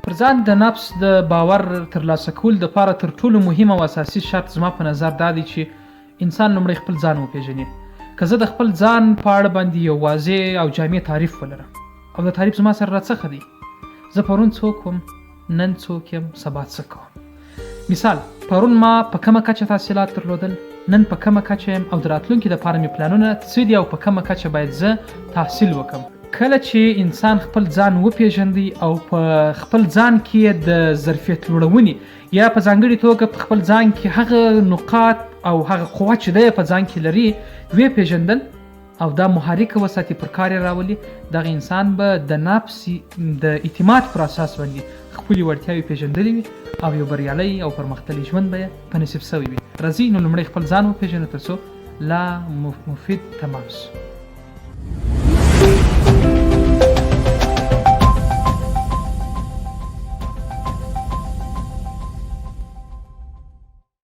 پر ځان د نفس د باور ترلاسه کول دپاره تر ټولو مهم او اساسي شرط زما په نظر دا دی چې انسان لومړی خپل ځان وپېژني. که زه د خپل ځان په اړه باندې یو واضح او جامع تعریف ولرم او د تعریف زما سره راڅخه دی، زه پرون څوک وم، نن څوک یم، سبا څه کوم. مثال، پرون ما په کومه کچه تحصیلات درلودل، نن په کومه کچه یم او د راتلونکي دپاره مې پلانونه څه دي او په کومه کچه باید زه تحصیل وکړم. کله چې انسان خپل ځان وپېژندي او په خپل ځان کې د ظرفیت لوړونې یا په ځانګړې توګه په خپل ځان کې هغه نقاط او هغه قوه چې دی په ځان کې لري وپېژندل او دا محرکه وساتي، پر کار یې راولي، دغه انسان به د نفس د اعتماد پر اساس باندې خپلې وړتیاوې پېژندلې وي او یو بریالی او پرمختللی ژوند به یې په نصیب سوی وي. راځئ نو لومړی خپل ځان وپېژنو تر څو لا مفید تمام شو.